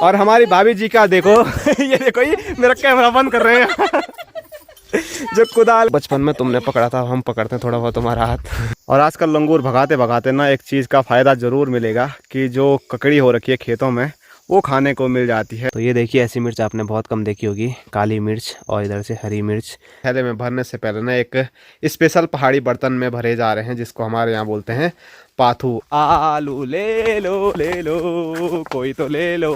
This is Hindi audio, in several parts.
और हमारी भाभी जी का देखो ये देखो ये मेरा कैमरा बंद कर रहे हैं जो कुदाल बचपन में तुमने पकड़ा था हम पकड़ते हैं थोड़ा बहुत तुम्हारा हाथ। और आजकल लंगूर भगाते भगाते ना एक चीज़ का फ़ायदा ज़रूर मिलेगा कि जो ककड़ी हो रखी है खेतों में वो खाने को मिल जाती है। तो ये देखिए ऐसी मिर्च आपने बहुत कम देखी होगी, काली मिर्च और इधर से हरी मिर्च। थैले में भरने से पहले ना एक स्पेशल पहाड़ी बर्तन में भरे जा रहे हैं जिसको हमारे यहाँ बोलते हैं पाथू। आलू ले लो कोई तो ले लो।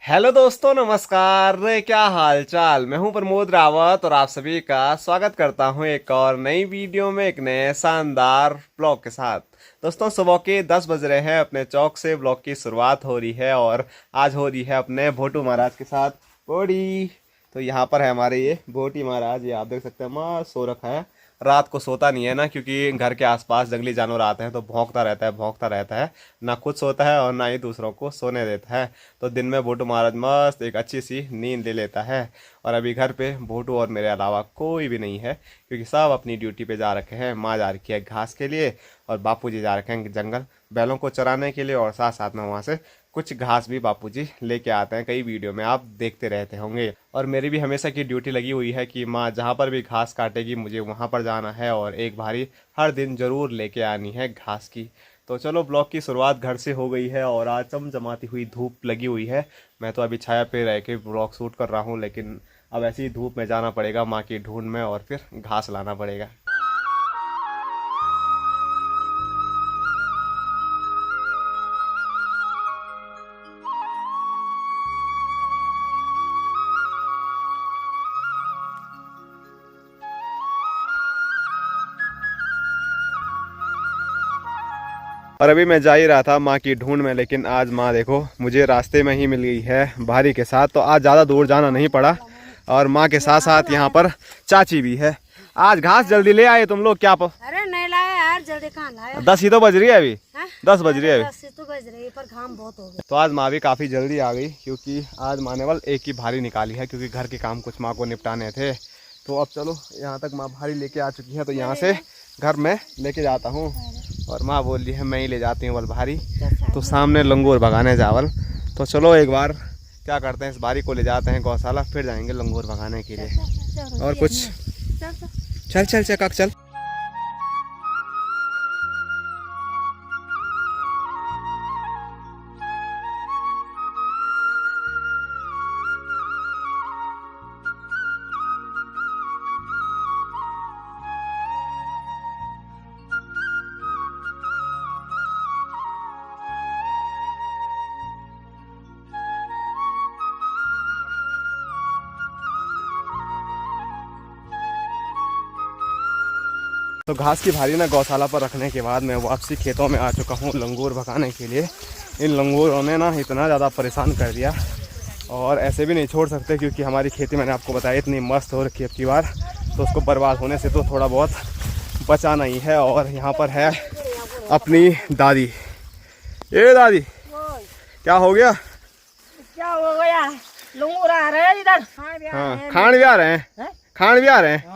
हेलो दोस्तों नमस्कार, क्या हाल चाल। मैं हूं प्रमोद रावत और आप सभी का स्वागत करता हूं एक और नई वीडियो में एक नए शानदार ब्लॉग के साथ। दोस्तों सुबह के 10 बज रहे हैं, अपने चौक से ब्लॉग की शुरुआत हो रही है और आज हो रही है अपने भोटू महाराज के साथ बॉडी। तो यहाँ पर है हमारे ये भोटी महाराज, ये आप देख सकते हैं माँ सो रखा है। रात को सोता नहीं है ना, क्योंकि घर के आसपास जंगली जानवर आते हैं तो भौंकता रहता है, ना खुद सोता है और ना ही दूसरों को सोने देता है। तो दिन में भोटू महाराज मस्त एक अच्छी सी नींद ले लेता है। और अभी घर पे भोटू और मेरे अलावा कोई भी नहीं है, क्योंकि सब अपनी ड्यूटी पे जा रखे हैं। माँ जा रखी है घास के लिए और बापूजी जा रखे हैं जंगल बैलों को चराने के लिए, और साथ साथ में वहाँ से कुछ घास भी बापूजी लेके आते हैं, कई वीडियो में आप देखते रहते होंगे। और मेरी भी हमेशा की ड्यूटी लगी हुई है कि माँ जहाँ पर भी घास काटेगी मुझे वहाँ पर जाना है और एक भारी हर दिन ज़रूर लेके आनी है घास की। तो चलो ब्लॉग की शुरुआत घर से हो गई है और आज चमचमाती हुई धूप लगी हुई है। मैं तो अभी छाया पे रह के ब्लॉग शूट कर रहा हूँ, लेकिन अब ऐसी ही धूप में जाना पड़ेगा माँ की ढूंढ में और फिर घास लाना पड़ेगा। और अभी मैं जा ही रहा था माँ की ढूंढ में, लेकिन आज माँ देखो मुझे रास्ते में ही मिल गई है भारी के साथ। तो आज ज़्यादा दूर जाना नहीं पड़ा और माँ के साथ साथ यहाँ पर चाची भी है। आज घास जल्दी ले आए तुम लोग क्या अरे नहीं लाए यार, जल्दी कहाँ लाए। 10 ही तो बज रही है अभी। 10 बज रही है अभी। 10 तो बज रही है, पर काम बहुत हो गया। तो आज माँ भी काफ़ी जल्दी आ गई, क्योंकि आज माँ ने बल एक ही भारी निकाली है, क्योंकि घर के काम कुछ माँ को निपटाने थे। तो अब चलो यहाँ तक माँ भारी लेके आ चुकी है, तो यहाँ से घर में लेके जाता हूँ। और माँ बोल रही है मैं ही ले जाती हूँ बल भारी। तो सामने लंगूर भगाने जावल। तो चलो एक बार क्या करते हैं, इस भारी को ले जाते हैं गौशाला, फिर जाएंगे लंगूर भगाने के लिए। और कुछ चल चल चल काक चल। तो घास की भारी ना गौशाला पर रखने के बाद मैं वापसी खेतों में आ चुका हूँ लंगूर भगाने के लिए। इन लंगूरों ने ना इतना ज़्यादा परेशान कर दिया, और ऐसे भी नहीं छोड़ सकते, क्योंकि हमारी खेती मैंने आपको बताया इतनी मस्त हो रखी है की बार, तो उसको बर्बाद होने से तो थोड़ा बहुत बचाना ही है। और यहाँ पर है अपनी दादी। ये दादी क्या हो गया? क्या हो गया? लंगूर आ रहे हैं इधर। हाँ खान भी आ रहे हैं, खान भी आ रहे हैं।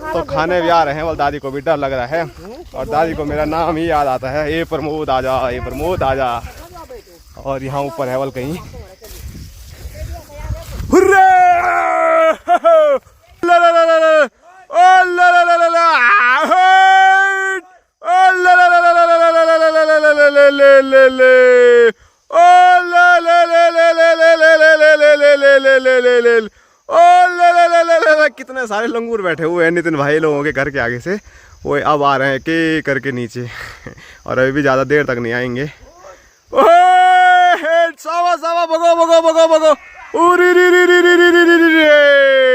तो खाने भी आ रहे हैं। वो दादी को भी डर लग रहा है, और दादी को मेरा नाम ही याद आता है, ये प्रमोद आजा, ये प्रमोद आजा। और यहाँ ऊपर है वल कहीं कितने सारे लंगूर बैठे हुए हैं नितिन भाई लोगों के घर के आगे से। वो अब आ रहे हैं के करके नीचे, और अभी भी ज़्यादा देर तक नहीं आएंगे। सावा सावा भगो भगो भगो भगो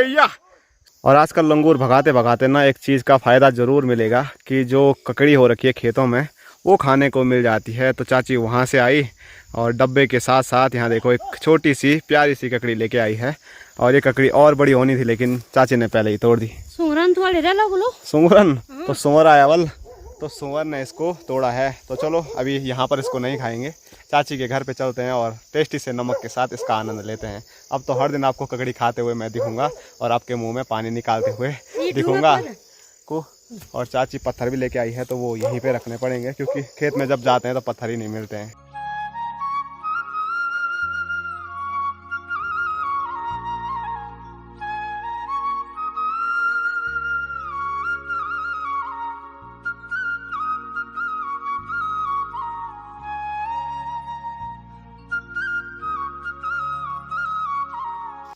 या। और आजकल लंगूर भगाते भगाते ना एक चीज़ का फ़ायदा ज़रूर मिलेगा कि जो ककड़ी हो रखी है खेतों में वो खाने को मिल जाती है। तो चाची वहाँ से आई और डब्बे के साथ साथ यहाँ देखो एक छोटी सी प्यारी सी ककड़ी लेके आई है। और ये ककड़ी और बड़ी होनी थी, लेकिन चाची ने पहले ही तोड़ दी। सुंगरन थोड़ी रे लोग। सुंगरन तो सुंवर आया वल, तो सुंवर ने इसको तोड़ा है। तो चलो अभी यहाँ पर इसको नहीं खाएंगे, चाची के घर पे चलते हैं और टेस्टी से नमक के साथ इसका आनंद लेते हैं। अब तो हर दिन आपको ककड़ी खाते हुए मैं दिखूंगा और आपके मुंह में पानी निकालते हुए दिखूंगा को। और चाची पत्थर भी लेके आई है, तो वो यहीं पे रखने पड़ेंगे, क्योंकि खेत में जब जाते हैं तो पत्थर ही नहीं मिलते हैं।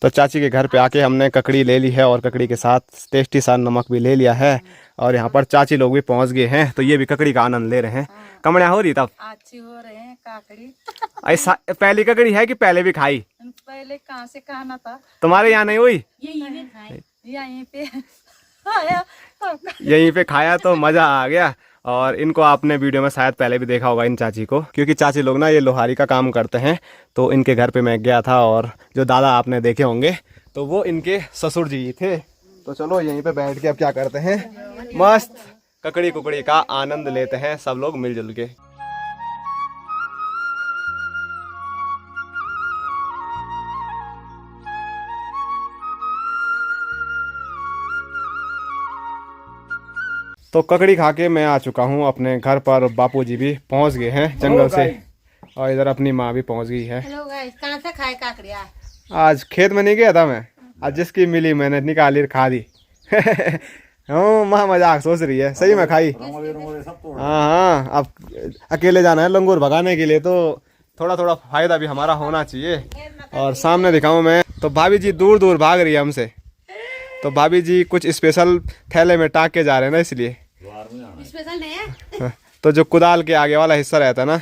तो चाची के घर पे आके हमने ककड़ी ले ली है और ककड़ी के साथ टेस्टी सा नमक भी ले लिया है। और यहाँ पर चाची लोग भी पहुँच गए हैं, तो ये भी ककड़ी का आनंद ले रहे हैं। कमड़िया हो रही तब अच्छी हो रहे हैं काकड़ी। ऐसा पहली ककड़ी है कि पहले भी खाई? पहले कहाँ से खाना था, तुम्हारे यहाँ नहीं हुई? यहीं पे आया यहीं पे खाया तो मज़ा आ गया। और इनको आपने वीडियो में शायद पहले भी देखा होगा इन चाची को, क्योंकि चाची लोग ना ये लोहारी का काम करते हैं। तो इनके घर पे मैं गया था और जो दादा आपने देखे होंगे तो वो इनके ससुर जी थे। तो चलो यहीं पे बैठ के अब क्या करते हैं, मस्त ककड़ी कुकड़ी का आनंद लेते हैं सब लोग मिलजुल के। तो ककड़ी खा के मैं आ चुका हूँ अपने घर पर। बापूजी भी पहुँच गए हैं जंगल से और इधर अपनी माँ भी पहुँच गई है। हेलो गाइस, कहाँ से खाए काकड़ी? आज खेत में नहीं गया था मैं, आज जिसकी मिली मैंने निकाली खा दी। हाँ माँ मजाक सोच रही है, सही में खाई। हाँ हाँ, अब अकेले जाना है लंगूर भगाने के लिए तो थोड़ा थोड़ा फायदा भी हमारा होना चाहिए। और सामने दिखाऊं मैं तो भाभी जी दूर दूर भाग रही है हमसे। तो भाभी जी कुछ स्पेशल थैले में टाक के जा रहे हैं ना, इसलिए। स्पेशल नहीं है तो जो कुदाल के आगे वाला हिस्सा रहता है ना,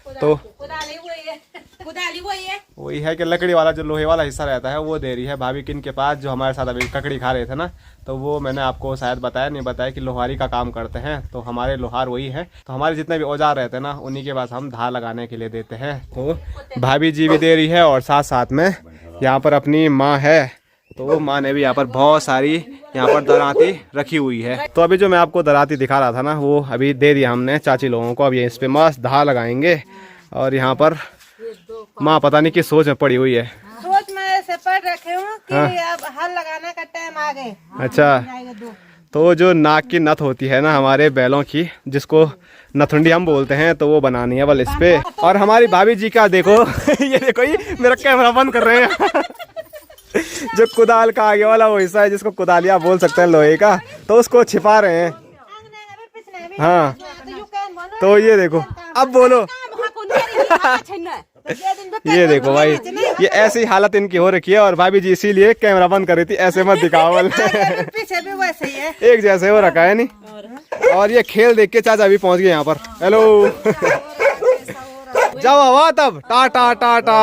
तो कुदाली वही है वही है कि लकड़ी वाला जो लोहे वाला हिस्सा रहता है वो दे रही है भाभी किन के पास, जो हमारे साथ अभी ककड़ी खा रहे थे ना। तो वो मैंने आपको शायद बताया नहीं बताया कि लोहारी का काम करते हैं। तो हमारे लोहार वही है, तो हमारे जितने भी औजार रहते हैं ना उन्हीं के पास हम धार लगाने के लिए देते हैं। तो भाभी जी भी दे रही है और साथ साथ में यहाँ पर अपनी माँ है, तो वो माँ ने भी यहाँ पर बहुत सारी यहाँ पर दराती रखी हुई है। तो अभी जो मैं आपको दराती दिखा रहा था ना वो अभी दे दिया हमने चाची लोगों को। अब ये इस पे मस्त धार लगाएंगे। और यहाँ पर माँ पता नहीं किस सोच में पड़ी हुई है। सोच में ऐसे पढ़ रखे हूँ कि अब हल लगाने का टाइम आ गए। अच्छा, तो जो नाक की नथ होती है ना हमारे बैलों की, जिसको नथुंडी हम बोलते हैं, तो वो बनानी है बल इस पे। और हमारी भाभी जी का देखो ये देखो, ये मेरा कैमरा बंद कर रहे हैं। जो कुदाल का आगे वाला वो हिस्सा है जिसको कुदालिया बोल सकते हैं लोहे का, तो उसको छिपा रहे हैं। हाँ, तो ये देखो, अब बोलो। ये देखो भाई, ये ऐसी हालत इनकी हो रखी है। और भाभी जी इसीलिए कैमरा बंद कर रही थी, ऐसे मत दिखाओ। पीछे भी वैसे ही है, एक जैसे हो रखा है नहीं। और ये खेल देख के चाचा भी पहुंच गए यहाँ पर। हेलो जाओ हवा तब, टाटा टाटा।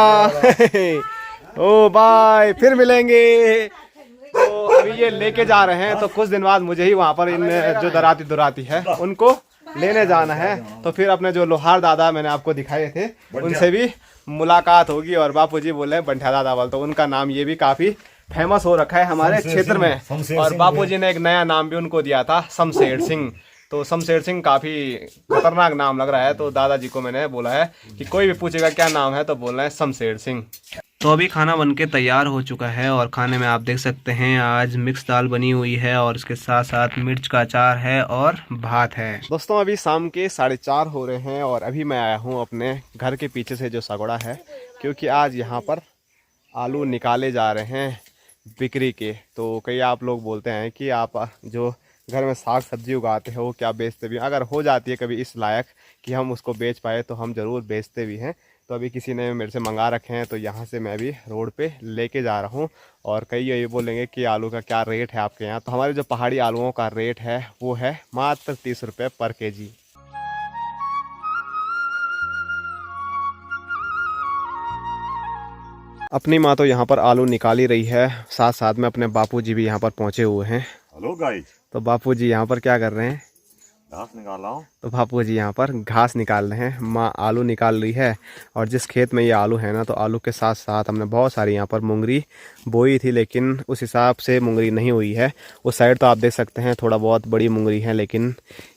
ओ बाय, फिर मिलेंगे। तो अभी ये लेके जा रहे हैं, तो कुछ दिन बाद मुझे ही वहाँ पर इन जो दराती दुराती है उनको लेने जाना है। तो फिर अपने जो लोहार दादा मैंने आपको दिखाए थे उनसे भी मुलाकात होगी। और बापूजी बोल रहे हैं बंठा दादा वाल, तो उनका नाम ये भी काफी फेमस हो रखा है हमारे क्षेत्र में। और बापूजी ने एक नया नाम भी उनको दिया था, शमशेर सिंह। तो शमशेर सिंह काफ़ी खतरनाक नाम लग रहा है। तो दादाजी को मैंने बोला है कि कोई भी पूछेगा क्या नाम है तो बोलना है शमशेर सिंह। तो अभी खाना बनके तैयार हो चुका है और खाने में आप देख सकते हैं आज मिक्स दाल बनी हुई है और इसके साथ साथ मिर्च का अचार है और भात है। दोस्तों अभी शाम के 4:30 हो रहे हैं और अभी मैं आया हूँ अपने घर के पीछे से जो सगोड़ा है, क्योंकि आज यहाँ पर आलू निकाले जा रहे हैं बिक्री के। तो कई आप लोग बोलते हैं कि आप जो घर में साग सब्जी उगाते हो क्या बेचते भी? अगर हो जाती है कभी इस लायक कि हम उसको बेच पाए तो हम ज़रूर बेचते भी हैं। तो अभी किसी ने मेरे से मंगा रखे हैं, तो यहाँ से मैं भी रोड पे लेके जा रहा हूँ। और कई ये बोलेंगे कि आलू का क्या रेट है आपके यहाँ, तो हमारे जो पहाड़ी आलूओं का रेट है वो है मात्र 30 रुपये पर केजी। अपनी माँ तो यहाँ पर आलू निकाल ही रही है, साथ साथ में अपने बापूजी भी यहाँ पर पहुँचे हुए हैं। हेलो गाइस, तो बापूजी यहाँ पर क्या कर रहे हैं? घास निकाल रहा हूँ। तो बापूजी यहाँ पर घास निकाल रहे हैं, माँ आलू निकाल रही है। और जिस खेत में ये आलू है ना, तो आलू के साथ साथ हमने बहुत सारी यहाँ पर मुंगरी बोई थी, लेकिन उस हिसाब से मुंगरी नहीं हुई है। उस साइड तो आप देख सकते हैं थोड़ा बहुत बड़ी मुंगरी है, लेकिन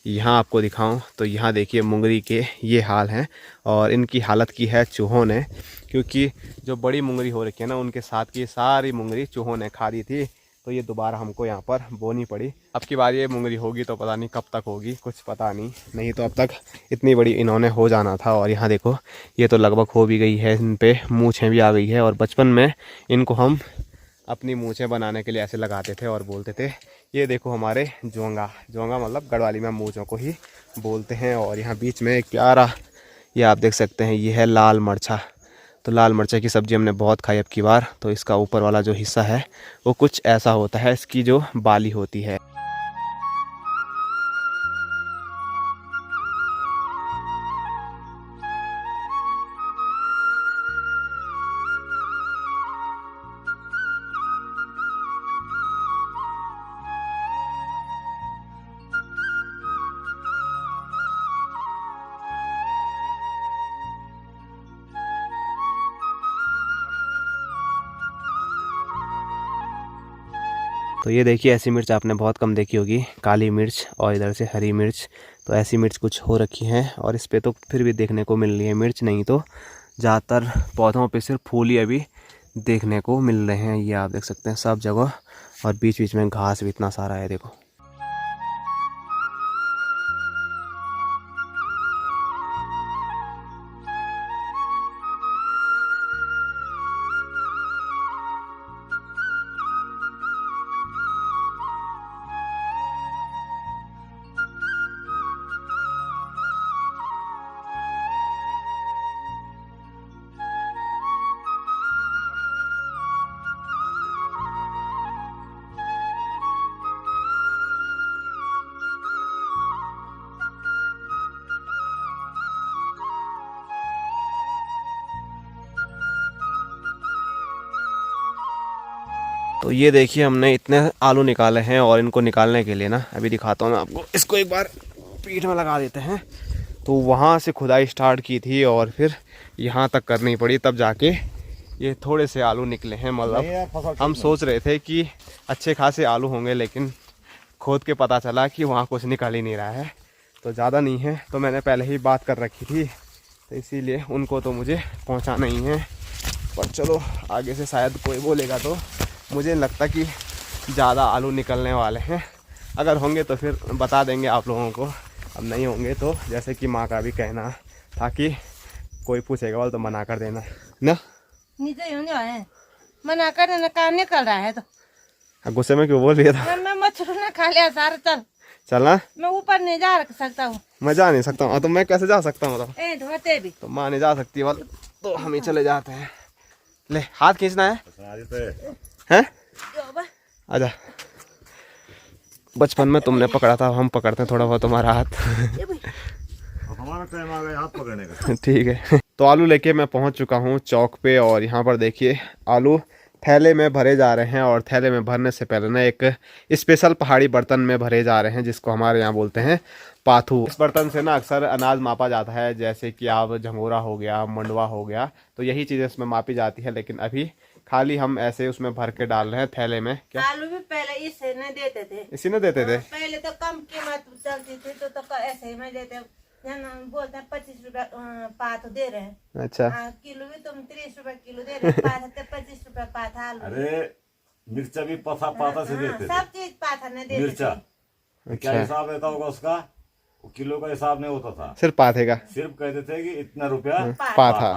यहाँ आपको दिखाऊं तो यहाँ देखिए मुंगरी के ये हाल हैं। और इनकी हालत की है चूहों ने, क्योंकि जो बड़ी मुंगरी हो रखी है ना उनके साथ की सारी मुंगरी चूहों ने खा दी थी। तो ये दोबारा हमको यहाँ पर बोनी पड़ी। अब की बार ये मुंगरी होगी तो पता नहीं कब तक होगी, कुछ पता नहीं तो अब तक इतनी बड़ी इन्होंने हो जाना था। और यहाँ देखो ये तो लगभग हो भी गई है, इन पे मूँछें भी आ गई है। और बचपन में इनको हम अपनी मूँछें बनाने के लिए ऐसे लगाते थे और बोलते थे ये देखो हमारे जोंगा। जोंगा मतलब गढ़वाली में मूँछों को ही बोलते हैं। और यहाँ बीच में एक प्यारा ये आप देख सकते हैं, ये है लाल मरचा। तो लाल मिर्चा की सब्ज़ी हमने बहुत खाई अब की बार। तो इसका ऊपर वाला जो हिस्सा है वो कुछ ऐसा होता है, इसकी जो बाली होती है। तो ये देखिए, ऐसी मिर्च आपने बहुत कम देखी होगी, काली मिर्च और इधर से हरी मिर्च। तो ऐसी मिर्च कुछ हो रखी हैं और इस पे तो फिर भी देखने को मिल रही है मिर्च, नहीं तो ज़्यादातर पौधों पे सिर्फ फूल ही अभी देखने को मिल रहे हैं। ये आप देख सकते हैं सब जगह, और बीच बीच में घास भी इतना सारा है, देखो। तो ये देखिए, हमने इतने आलू निकाले हैं और इनको निकालने के लिए ना, अभी दिखाता हूँ मैं आपको, इसको एक बार पीठ में लगा देते हैं। तो वहाँ से खुदाई स्टार्ट की थी और फिर यहाँ तक करनी पड़ी, तब जाके ये थोड़े से आलू निकले हैं। मतलब हम सोच रहे थे कि अच्छे खासे आलू होंगे, लेकिन खोद के पता चला कि वहाँ कुछ निकल ही नहीं रहा है। तो ज़्यादा नहीं है, तो मैंने पहले ही बात कर रखी थी, तो इसीलिए उनको तो मुझे पहुँचाना ही है। पर चलो, आगे से शायद कोई बोलेगा तो मुझे नहीं लगता कि ज़्यादा आलू निकलने वाले हैं। अगर होंगे तो फिर बता देंगे आप लोगों को, अब नहीं होंगे तो जैसे कि माँ का भी कहना था कि कोई पूछेगा वाल तो मना कर देना ना। नीचे होने वाले हैं, मना कर देना, काम निकल रहा है तो। गुस्से में क्यों बोल रही था? मैं मछली ना खा लिया सारा। चल चलना, मैं ऊपर नहीं जा सकता हूँ। मैं जा नहीं सकता हूँ। तो मैं कैसे जा सकता हूँ? तो धोते भी तो माँ नहीं जा सकती वाल, तो हम ही चले जाते हैं। ले, हाथ खींचना है हैं? आजा, बचपन में तुमने पकड़ा था, हम पकड़ते हैं थोड़ा बहुत तुम्हारा हाथ। हमारा टाइम आ गया हाथ पकड़ने का। ठीक है। तो आलू लेके मैं पहुंच चुका हूं चौक पे, और यहाँ पर देखिए आलू थैले में भरे जा रहे हैं। और थैले में भरने से पहले ना एक स्पेशल पहाड़ी बर्तन में भरे जा रहे हैं, जिसको हमारे यहाँ बोलते हैं पाथू। इस बर्तन से ना अक्सर अनाज मापा जाता है, जैसे कि आप झंगोरा हो गया, मंडवा हो गया, तो यही चीज़ें इसमें मापी जाती है। लेकिन अभी खाली हम ऐसे उसमें भर के डाल रहे हैं थैले में। क्या आलू भी पहले इसे नहीं देते थे? इसी ने देते थे पहले तो कम कीमत चलती थी, तो ऐसे ही में देते। बोलते हैं 25 रुपया पाथ दे रहे हैं। अच्छा, किलो भी तुम 30 रुपया किलो दे रहे हैं, पाथ 25 रुपया पाथ आलू। अरे मिर्चा भी पाथा से देते थे। सब चीज पाथा नहीं देते मिर्चा थे। क्या हिसाब रहता होगा उसका? किलो का हिसाब नहीं होता था, सिर्फ पाथे का, सिर्फ कहते थे कि इतना रुपया पाथा।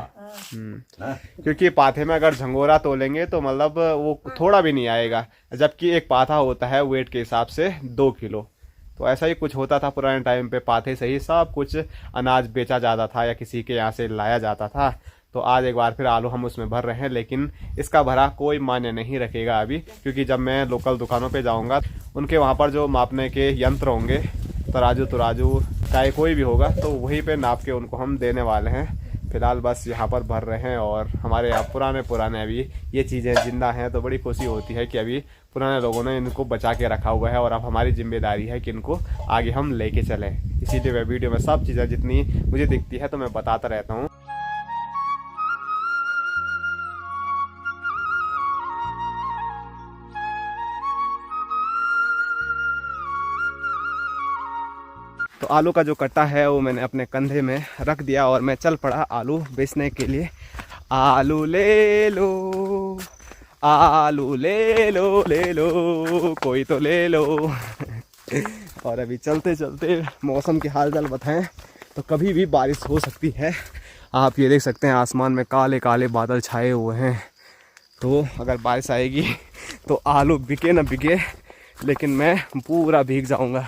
हाँ। क्योंकि पाथे में अगर झंगोरा तोलेंगे तो मतलब वो थोड़ा भी नहीं आएगा, जबकि एक पाथा होता है वेट के हिसाब से 2 किलो। तो ऐसा ही कुछ होता था पुराने टाइम पे, पाथे से ही सब कुछ अनाज बेचा जाता था या किसी के यहाँ से लाया जाता था। तो आज एक बार फिर आलू हम उसमें भर रहे हैं, लेकिन इसका भरा कोई मायने नहीं रखेगा अभी, क्योंकि जब मैं लोकल दुकानों पे जाऊंगा, उनके वहाँ पर जो मापने के यंत्र होंगे, तराजू चाहे कोई भी होगा, तो वहीं पे नाप के उनको हम देने वाले हैं। फिलहाल बस यहाँ पर भर रहे हैं, और हमारे यहाँ पुराने अभी ये चीज़ें जिंदा हैं, तो बड़ी खुशी होती है कि अभी पुराने लोगों ने इनको बचा के रखा हुआ है, और अब हमारी जिम्मेदारी है कि इनको आगे हम लेके चलें। इसीलिए मैं वीडियो में सब चीज़ें जितनी मुझे दिखती है तो मैं बताता रहता हूँ। तो आलू का जो कट्टा है वो मैंने अपने कंधे में रख दिया, और मैं चल पड़ा आलू बेचने के लिए। आलू ले लो, आलू ले लो, कोई तो ले लो। और अभी चलते चलते मौसम के हाल चाल बताएं तो कभी भी बारिश हो सकती है। आप ये देख सकते हैं आसमान में काले काले बादल छाए हुए हैं। तो अगर बारिश आएगी तो आलू बिके न बिके, लेकिन मैं पूरा भीग जाऊंगा।